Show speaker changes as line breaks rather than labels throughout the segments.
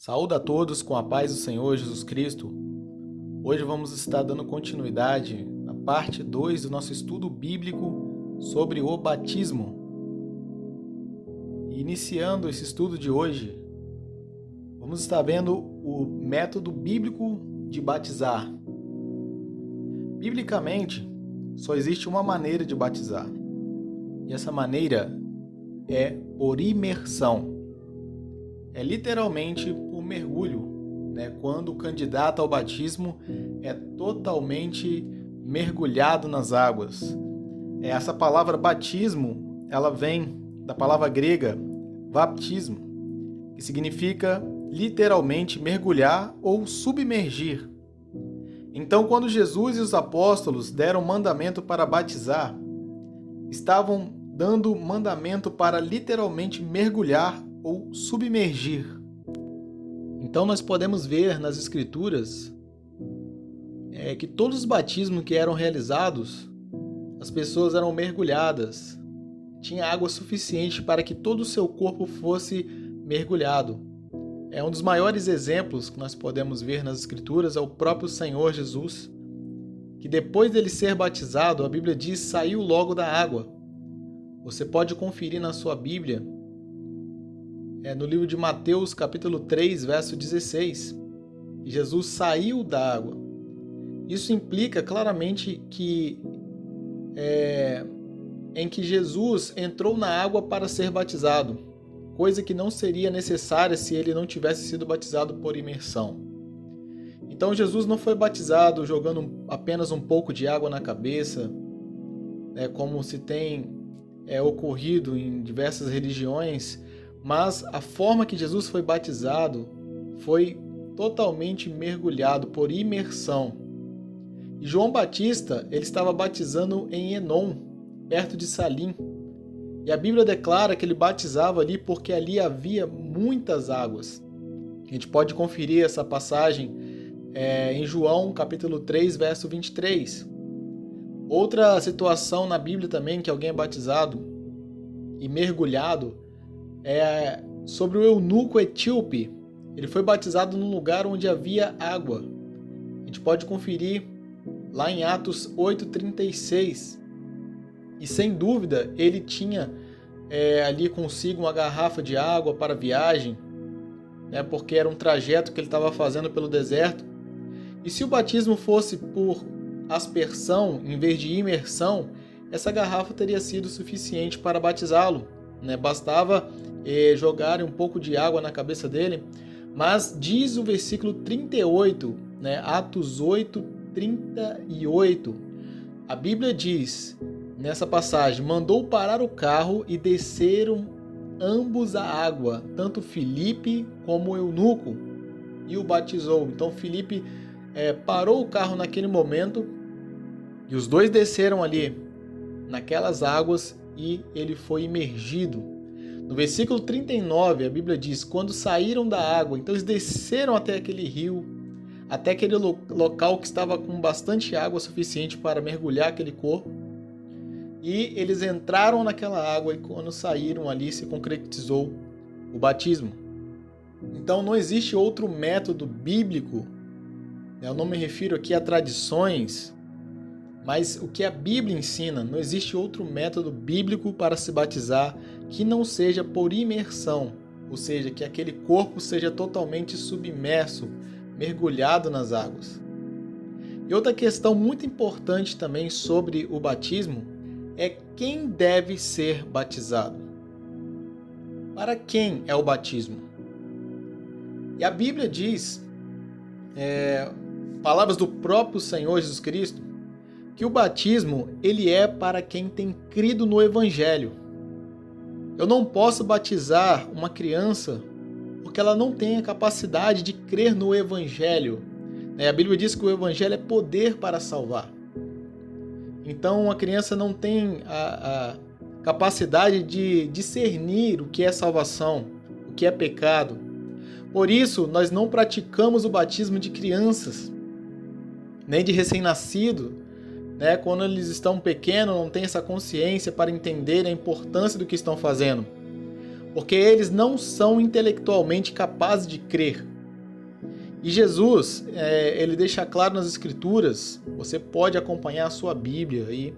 Saúde a todos com a paz do Senhor Jesus Cristo. Hoje vamos estar dando continuidade à parte 2 do nosso estudo bíblico sobre o batismo. E iniciando esse estudo de hoje, vamos estar vendo o método bíblico de batizar. Biblicamente, só existe uma maneira de batizar. E essa maneira é por imersão. É literalmente por mergulho, quando o candidato ao batismo é totalmente mergulhado nas águas. Essa palavra batismo, ela vem da palavra grega baptismo, que significa literalmente mergulhar ou submergir. Então, quando Jesus e os apóstolos deram mandamento para batizar, estavam dando mandamento para literalmente mergulhar ou submergir. Então nós podemos ver nas Escrituras que todos os batismos que eram realizados, as pessoas eram mergulhadas. Tinha água suficiente para que todo o seu corpo fosse mergulhado. Um dos maiores exemplos que nós podemos ver nas Escrituras é o próprio Senhor Jesus, que depois dele ser batizado, a Bíblia diz, saiu logo da água. Você pode conferir na sua Bíblia, no livro de Mateus, capítulo 3, verso 16. Jesus saiu da água. Isso implica claramente que Jesus entrou na água para ser batizado, coisa que não seria necessária se ele não tivesse sido batizado por imersão. Então Jesus não foi batizado jogando apenas um pouco de água na cabeça, como se tem ocorrido em diversas religiões, mas a forma que Jesus foi batizado foi totalmente mergulhado por imersão. E João Batista, ele estava batizando em Enom, perto de Salim. E a Bíblia declara que ele batizava ali porque ali havia muitas águas. A gente pode conferir essa passagem em João, capítulo 3, verso 23. Outra situação na Bíblia também que alguém é batizado e mergulhado é sobre o eunuco etíope. Ele foi batizado num lugar onde havia água. A gente pode conferir lá em Atos 8:36. E sem dúvida ele tinha ali consigo uma garrafa de água para a viagem, porque era um trajeto que ele estava fazendo pelo deserto. E se o batismo fosse por aspersão em vez de imersão, essa garrafa teria sido suficiente para batizá-lo. Bastava jogar um pouco de água na cabeça dele. Mas diz o versículo 38, Atos 8:38, a Bíblia diz nessa passagem: mandou parar o carro e desceram ambos à água, tanto Filipe como o eunuco, e o batizou. Então Filipe parou o carro naquele momento e os dois desceram ali naquelas águas e ele foi imergido. No versículo 39, a Bíblia diz: quando saíram da água, então eles desceram até aquele rio, até aquele local que estava com bastante água suficiente para mergulhar aquele corpo, e eles entraram naquela água e quando saíram ali se concretizou o batismo. Então não existe outro método bíblico, eu não me refiro aqui a tradições, mas o que a Bíblia ensina, não existe outro método bíblico para se batizar que não seja por imersão, ou seja, que aquele corpo seja totalmente submerso, mergulhado nas águas. E outra questão muito importante também sobre o batismo é quem deve ser batizado. Para quem é o batismo? E a Bíblia diz, palavras do próprio Senhor Jesus Cristo, que o batismo ele é para quem tem crido no Evangelho. Eu não posso batizar uma criança porque ela não tem a capacidade de crer no Evangelho. A Bíblia diz que o Evangelho é poder para salvar. Então a criança não tem a capacidade de discernir o que é salvação, o que é pecado. Por isso, nós não praticamos o batismo de crianças, nem de recém-nascido, quando eles estão pequenos, não têm essa consciência para entender a importância do que estão fazendo. porque eles não são intelectualmente capazes de crer. E Jesus, ele deixa claro nas Escrituras, você pode acompanhar a sua Bíblia aí,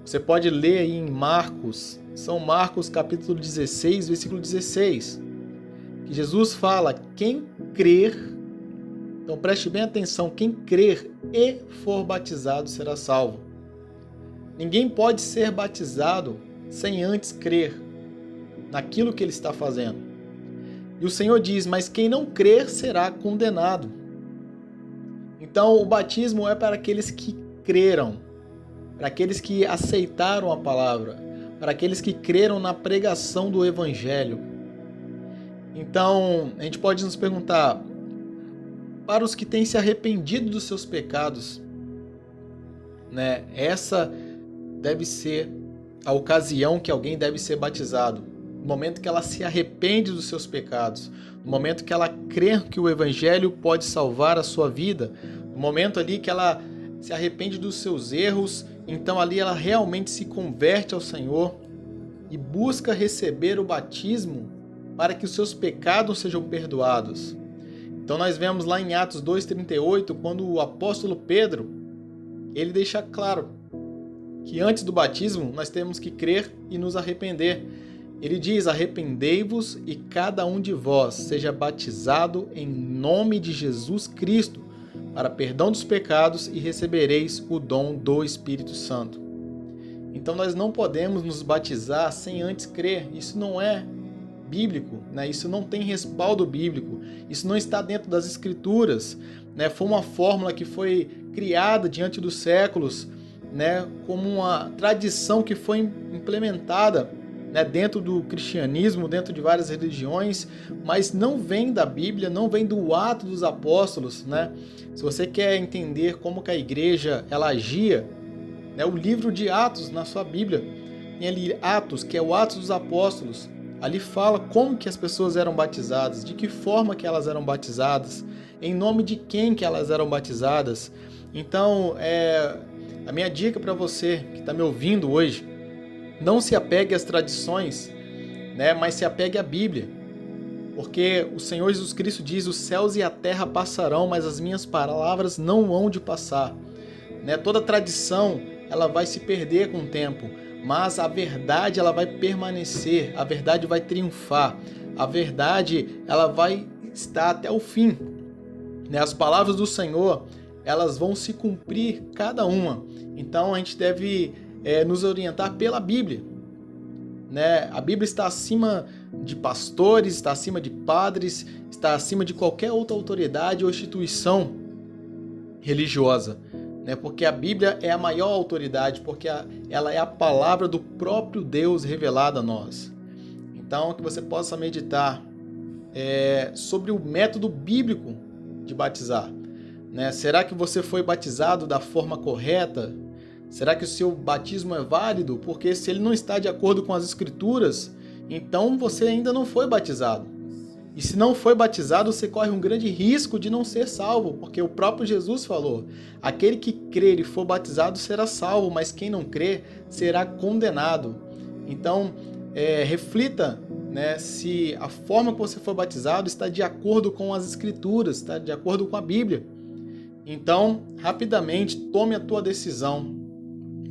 você pode ler aí em Marcos, São Marcos capítulo 16, versículo 16, que Jesus fala, quem crer, então preste bem atenção, quem crer e for batizado será salvo. Ninguém pode ser batizado sem antes crer naquilo que ele está fazendo. E o Senhor diz, mas quem não crer será condenado. Então o batismo é para aqueles que creram, para aqueles que aceitaram a palavra, para aqueles que creram na pregação do Evangelho. Então a gente pode nos perguntar, para os que têm se arrependido dos seus pecados, né, essa deve ser a ocasião que alguém deve ser batizado. No momento que ela se arrepende dos seus pecados, no momento que ela crê que o Evangelho pode salvar a sua vida, no momento ali que ela se arrepende dos seus erros, então ali ela realmente se converte ao Senhor e busca receber o batismo para que os seus pecados sejam perdoados. Então nós vemos lá em Atos 2,38, quando o apóstolo Pedro, ele deixa claro que antes do batismo nós temos que crer e nos arrepender. Ele diz, arrependei-vos e cada um de vós seja batizado em nome de Jesus Cristo para perdão dos pecados e recebereis o dom do Espírito Santo. Então nós não podemos nos batizar sem antes crer. Isso não é bíblico, né? Isso não tem respaldo bíblico. Isso não está dentro das Escrituras, né? Foi uma fórmula que foi criada diante dos séculos, né? Como uma tradição que foi implementada, né, dentro do cristianismo, dentro de várias religiões, mas não vem da Bíblia, não vem do Atos dos Apóstolos, né? Se você quer entender como que a igreja ela agia, né, o livro de Atos na sua Bíblia, tem ali Atos, que é o Atos dos Apóstolos, ali fala como que as pessoas eram batizadas, de que forma que elas eram batizadas, em nome de quem que elas eram batizadas. Então, a minha dica para você que está me ouvindo hoje, não se apegue às tradições, né, mas se apegue à Bíblia. Porque o Senhor Jesus Cristo diz, os céus e a terra passarão, mas as minhas palavras não hão de passar. Né? Toda tradição ela vai se perder com o tempo, mas a verdade ela vai permanecer, a verdade vai triunfar, a verdade ela vai estar até o fim. Né? As palavras do Senhor elas vão se cumprir cada uma. Então a gente deve nos orientar pela Bíblia, né? A Bíblia está acima de pastores, está acima de padres, está acima de qualquer outra autoridade ou instituição religiosa, né? Porque a Bíblia é a maior autoridade, porque ela é a palavra do próprio Deus revelada a nós. Então que você possa meditar sobre o método bíblico de batizar, né? Será que você foi batizado da forma correta? Será que o seu batismo é válido? Porque se ele não está de acordo com as Escrituras, então você ainda não foi batizado. E se não foi batizado, você corre um grande risco de não ser salvo, porque o próprio Jesus falou, aquele que crer e for batizado será salvo, mas quem não crer será condenado. Então, reflita, né, se a forma que você foi batizado está de acordo com as Escrituras, está de acordo com a Bíblia. Então, rapidamente, tome a tua decisão.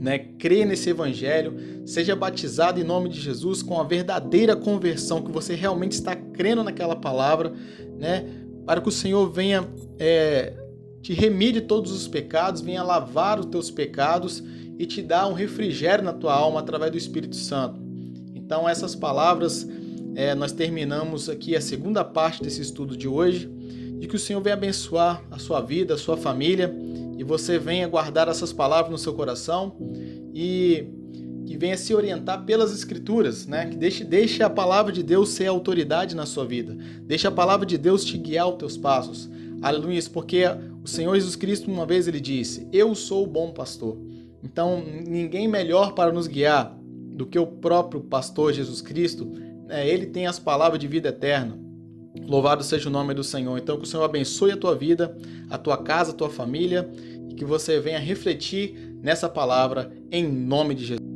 Né, crê nesse Evangelho, seja batizado em nome de Jesus com a verdadeira conversão, que você realmente está crendo naquela palavra, né, para que o Senhor venha te remir de todos os pecados, venha lavar os teus pecados e te dar um refrigério na tua alma através do Espírito Santo. Então essas palavras, nós terminamos aqui a segunda parte desse estudo de hoje, de que o Senhor venha abençoar a sua vida, a sua família, e você venha guardar essas palavras no seu coração e que venha se orientar pelas Escrituras, né? Que deixe a palavra de Deus ser a autoridade na sua vida. Deixe a palavra de Deus te guiar os teus passos. Aleluia, porque o Senhor Jesus Cristo uma vez ele disse, eu sou o bom pastor. Então ninguém melhor para nos guiar do que o próprio pastor Jesus Cristo. Ele tem as palavras de vida eterna. Louvado seja o nome do Senhor. Então que o Senhor abençoe a tua vida, a tua casa, a tua família, e que você venha refletir nessa palavra em nome de Jesus.